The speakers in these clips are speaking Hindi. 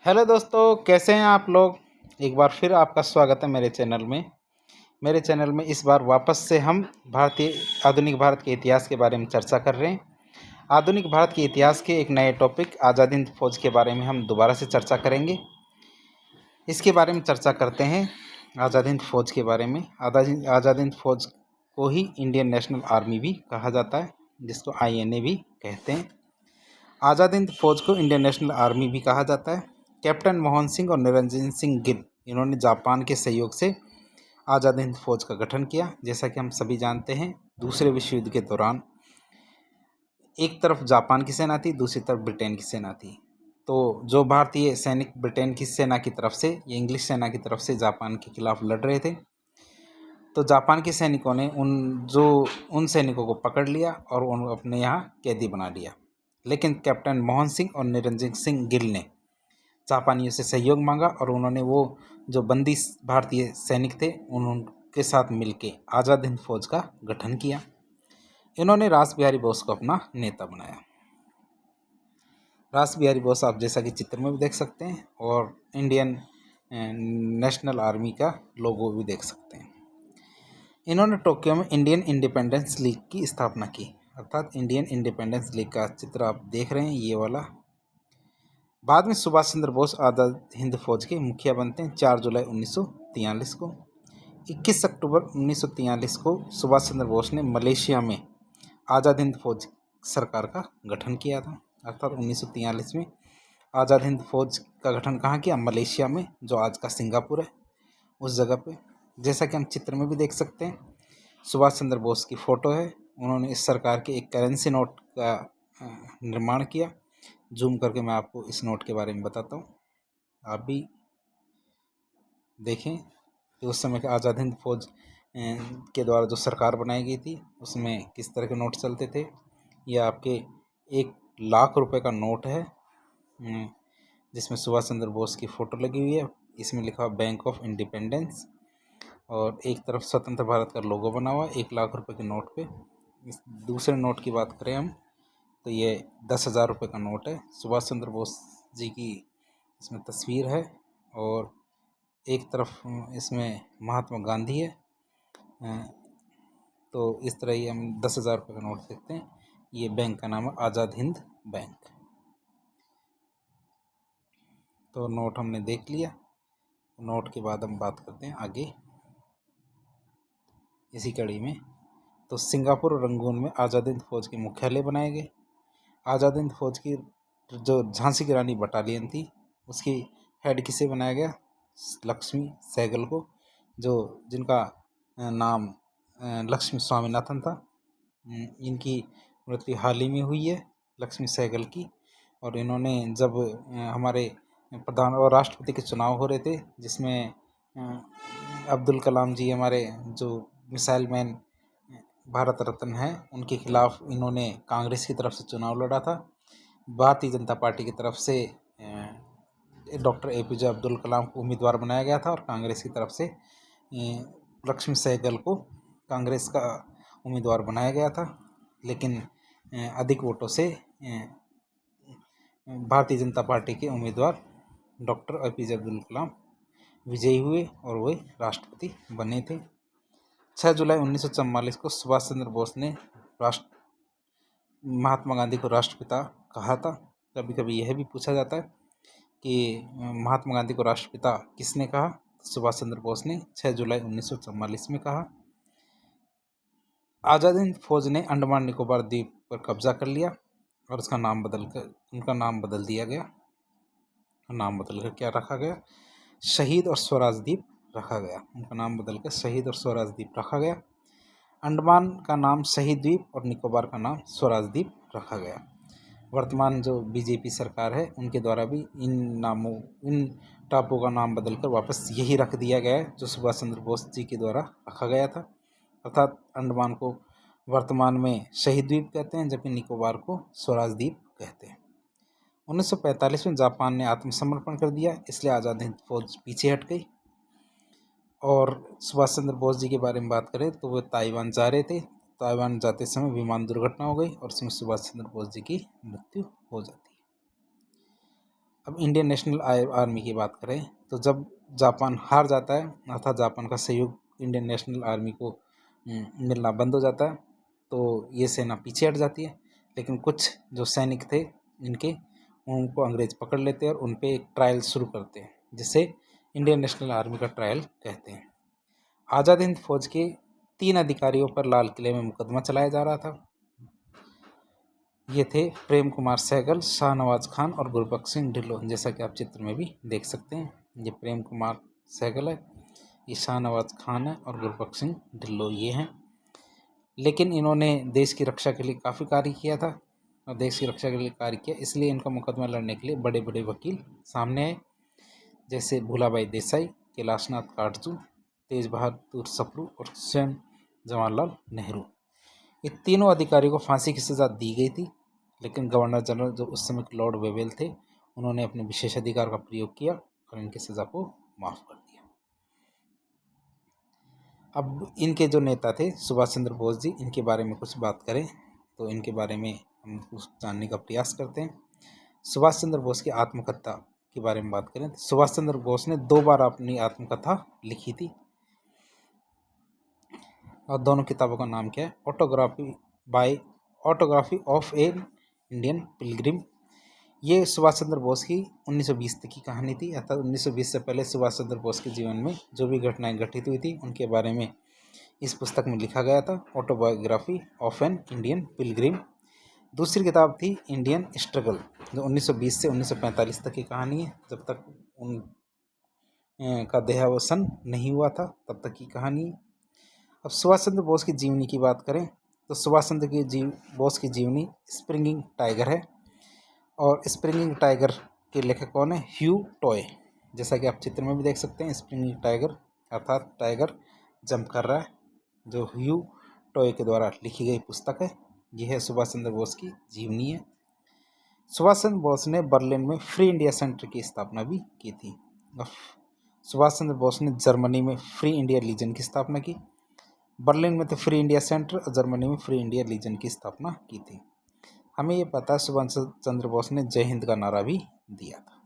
हेलो दोस्तों, कैसे हैं आप लोग। एक बार फिर आपका स्वागत है मेरे चैनल में इस बार वापस से हम भारतीय आधुनिक भारत के इतिहास के बारे में चर्चा कर रहे हैं। आधुनिक भारत के इतिहास के एक नए टॉपिक आज़ाद हिंद फौज के बारे में हम दोबारा से चर्चा करेंगे। इसके बारे में चर्चा करते हैं। आज़ाद हिंद फौज के बारे में आज़ाद हिंद फौज को ही इंडियन नेशनल आर्मी भी कहा जाता है, जिसको INA भी कहते हैं। आज़ाद हिंद फौज को इंडियन नेशनल आर्मी भी कहा जाता है। कैप्टन मोहन सिंह और निरंजन सिंह गिल, इन्होंने जापान के सहयोग से आज़ाद हिंद फौज का गठन किया। जैसा कि हम सभी जानते हैं, दूसरे विश्व युद्ध के दौरान एक तरफ जापान की सेना थी, दूसरी तरफ ब्रिटेन की सेना थी। तो जो भारतीय सैनिक ब्रिटेन की सेना की तरफ से या इंग्लिश सेना की तरफ से जापान के खिलाफ लड़ रहे थे, तो जापान के सैनिकों ने उन सैनिकों को पकड़ लिया और उन अपने यहाँ कैदी बना लिया। लेकिन कैप्टन मोहन सिंह और निरंजन सिंह गिल ने जापानियों से सहयोग मांगा और उन्होंने वो जो बंदी भारतीय सैनिक थे उनके साथ मिलके आज़ाद हिंद फौज का गठन किया। इन्होंने रास बिहारी बोस को अपना नेता बनाया। रास बिहारी बोस आप जैसा कि चित्र में भी देख सकते हैं और इंडियन नेशनल आर्मी का लोगो भी देख सकते हैं। इन्होंने टोक्यो में इंडियन इंडिपेंडेंस लीग की स्थापना की, अर्थात इंडियन इंडिपेंडेंस लीग का चित्र आप देख रहे हैं, ये वाला। बाद में सुभाष चंद्र बोस आज़ाद हिंद फौज के मुखिया बनते हैं 4 जुलाई 1943 को। 21 अक्टूबर 1943 को सुभाष चंद्र बोस ने मलेशिया में आज़ाद हिंद फौज सरकार का गठन किया था। अर्थात 1943 में आज़ाद हिंद फौज का गठन कहाँ किया? मलेशिया में, जो आज का सिंगापुर है, उस जगह पे। जैसा कि हम चित्र में भी देख सकते हैं, सुभाष चंद्र बोस की फ़ोटो है। उन्होंने इस सरकार के एक करेंसी नोट का निर्माण किया। जूम करके मैं आपको इस नोट के बारे में बताता हूँ, आप भी देखें कि उस समय के आज़ाद हिंद फौज के द्वारा जो सरकार बनाई गई थी उसमें किस तरह के नोट चलते थे। यह आपके 1 लाख रुपए का नोट है, जिसमें सुभाष चंद्र बोस की फ़ोटो लगी हुई है। इसमें लिखा हुआ बैंक ऑफ इंडिपेंडेंस और एक तरफ स्वतंत्र भारत का लोगो बना हुआ 1 लाख रुपए के नोट पे। इस दूसरे नोट की बात करें हम तो ये 10,000 रुपये का नोट है। सुभाष चंद्र बोस जी की इसमें तस्वीर है और एक तरफ इसमें महात्मा गांधी है। तो इस तरह ही हम 10,000 रुपये का नोट देखते हैं। ये बैंक का नाम है आज़ाद हिंद बैंक। तो नोट हमने देख लिया। नोट के बाद हम बात करते हैं आगे इसी कड़ी में। तो सिंगापुर और रंगून में आज़ाद हिंद फौज के मुख्यालय बनाए गए। आज़ाद हिंद फौज की जो झांसी की रानी बटालियन थी उसकी हेड किसे बनाया गया? लक्ष्मी सहगल को, जिनका नाम लक्ष्मी स्वामीनाथन था। इनकी मृत्यु हाल ही में हुई है, लक्ष्मी सहगल की। और इन्होंने जब हमारे प्रधान और राष्ट्रपति के चुनाव हो रहे थे, जिसमें अब्दुल कलाम जी हमारे जो मिसाइल मैन भारत रत्न हैं, उनके खिलाफ इन्होंने कांग्रेस की तरफ से चुनाव लड़ा था। भारतीय जनता पार्टी की तरफ से डॉक्टर APJ अब्दुल कलाम को उम्मीदवार बनाया गया था और कांग्रेस की तरफ से लक्ष्मी सहगल को कांग्रेस का उम्मीदवार बनाया गया था। लेकिन अधिक वोटों से भारतीय जनता पार्टी के उम्मीदवार डॉक्टर APJ अब्दुल कलाम विजयी हुए और वे राष्ट्रपति बने थे। 6 जुलाई 1944 को सुभाष चंद्र बोस ने महात्मा गांधी को राष्ट्रपिता कहा था। कभी कभी यह भी पूछा जाता है कि महात्मा गांधी को राष्ट्रपिता किसने कहा? सुभाष चंद्र बोस ने 6 जुलाई 1944 में कहा। आज़ाद हिंद फौज ने अंडमान निकोबार द्वीप पर कब्जा कर लिया और उनका नाम बदल दिया गया। नाम बदलकर क्या रखा गया? शहीद और स्वराज द्वीप रखा गया। उनका नाम बदलकर शहीद और स्वराज द्वीप रखा गया। अंडमान का नाम शहीद द्वीप और निकोबार का नाम स्वराज द्वीप रखा गया। वर्तमान जो BJP सरकार है उनके द्वारा भी इन टापुओं का नाम बदलकर वापस यही रख दिया गया है जो सुभाष चंद्र बोस जी के द्वारा रखा गया था। अर्थात अंडमान को वर्तमान में शहीद द्वीप कहते हैं, जबकि निकोबार को स्वराज द्वीप कहते हैं। 1945 में जापान ने आत्मसमर्पण कर दिया, इसलिए आज़ाद हिंद फौज पीछे हट गई। और सुभाष चंद्र बोस जी के बारे में बात करें तो वो ताइवान जा रहे थे। ताइवान जाते समय विमान दुर्घटना हो गई और उसमें सुभाष चंद्र बोस जी की मृत्यु हो जाती है। अब इंडियन नेशनल आर्मी की बात करें तो जब जापान हार जाता है अर्थात जापान का सहयोग इंडियन नेशनल आर्मी को मिलना बंद हो जाता है तो ये सेना पीछे हट जाती है। लेकिन कुछ जो सैनिक थे इनके उनको अंग्रेज पकड़ लेते हैं और उन पे एक ट्रायल शुरू करते हैं जिसे इंडियन नेशनल आर्मी का ट्रायल कहते हैं। आज़ाद हिंद फौज के 3 अधिकारियों पर लाल किले में मुकदमा चलाया जा रहा था। ये थे प्रेम कुमार सहगल, शाहनवाज खान और गुरबख्श सिंह ढिल्लों। जैसा कि आप चित्र में भी देख सकते हैं, ये प्रेम कुमार सहगल है, ये शाहनवाज खान है और गुरबख्श सिंह ढिल्लों ये हैं। लेकिन इन्होंने देश की रक्षा के लिए काफ़ी कार्य किया था और देश की रक्षा के लिए कार्य किया, इसलिए इनका मुकदमा लड़ने के लिए बड़े बड़े वकील सामने आए, जैसे भूलाबाई देसाई, कैलाशनाथ काटजू, तेज बहादुर सप्रू और स्वयं जवाहरलाल नेहरू। ये तीनों अधिकारियों को फांसी की सज़ा दी गई थी, लेकिन गवर्नर जनरल जो उस समय के लॉर्ड वेवेल थे उन्होंने अपने विशेषाधिकार का प्रयोग किया और इनकी सज़ा को माफ़ कर दिया। अब इनके जो नेता थे सुभाष चंद्र बोस जी, इनके बारे में कुछ बात करें तो इनके बारे में हम कुछ जानने का प्रयास करते हैं। सुभाष चंद्र बोस की आत्मकथा के बारे में बात करें तो सुभाष चंद्र बोस ने 2 बार अपनी आत्मकथा लिखी थी और दोनों किताबों का नाम क्या है, autography of A Indian Pilgrim. ये सुभाष चंद्र बोस की 1920 तक की कहानी थी, अर्थात 1920 से पहले सुभाष चंद्र बोस के जीवन में जो भी घटनाएं घटित हुई थी उनके बारे में इस पुस्तक में लिखा गया था, autobiography of an Indian Pilgrim. दूसरी किताब थी इंडियन स्ट्रगल, जो 1920 से 1945 तक की कहानी है, जब तक उन का देहावसान नहीं हुआ था तब तक की कहानी है। अब सुभाष चंद्र बोस की जीवनी की बात करें तो सुभाष चंद्र बोस की जीवनी स्प्रिंगिंग टाइगर है और स्प्रिंगिंग टाइगर के लेखक कौन है, ह्यू टॉय। जैसा कि आप चित्र में भी देख सकते हैं, स्प्रिंगिंग टाइगर अर्थात टाइगर जंप कर रहा है, जो ह्यू टॉय के द्वारा लिखी गई पुस्तक है। यह है सुभाष चंद्र बोस की जीवनी है। सुभाष चंद्र बोस ने बर्लिन में फ्री इंडिया सेंटर की स्थापना भी की थी। सुभाष चंद्र बोस ने जर्मनी में फ्री इंडिया लीजन की स्थापना की। बर्लिन में तो फ्री इंडिया सेंटर और जर्मनी में फ्री इंडिया लीजन की स्थापना की थी। हमें ये पता है सुभाष चंद्र बोस ने जय हिंद का नारा भी दिया था।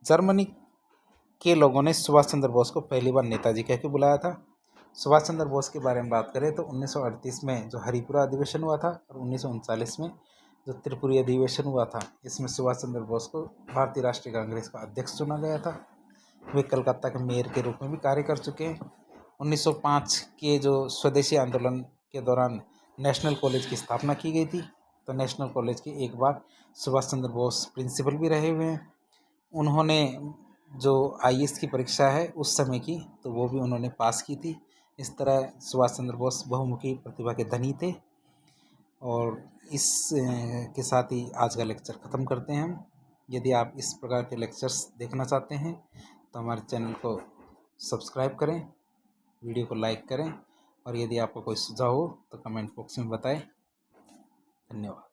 जर्मनी के लोगों ने सुभाष चंद्र बोस को पहली बार नेताजी कह के बुलाया था। सुभाष चंद्र बोस के बारे में बात करें तो 1938 में जो हरिपुरा अधिवेशन हुआ था और 1939 में जो त्रिपुरी अधिवेशन हुआ था, इसमें सुभाष चंद्र बोस को भारतीय राष्ट्रीय कांग्रेस का अध्यक्ष चुना गया था। वे कलकत्ता के मेयर के रूप में भी कार्य कर चुके हैं। 1905 के जो स्वदेशी आंदोलन के दौरान नेशनल कॉलेज की स्थापना की गई थी, तो नेशनल कॉलेज की एक बार सुभाष चंद्र बोस प्रिंसिपल भी रहे हुए हैं। उन्होंने जो IAS की परीक्षा है उस समय की, तो वो भी उन्होंने पास की थी। इस तरह सुभाष चंद्र बोस बहुमुखी प्रतिभा के धनी थे। और इस के साथ ही आज का लेक्चर ख़त्म करते हैं हम। यदि आप इस प्रकार के लेक्चर्स देखना चाहते हैं तो हमारे चैनल को सब्सक्राइब करें, वीडियो को लाइक करें और यदि आपका कोई सुझाव हो तो कमेंट बॉक्स में बताएं। धन्यवाद।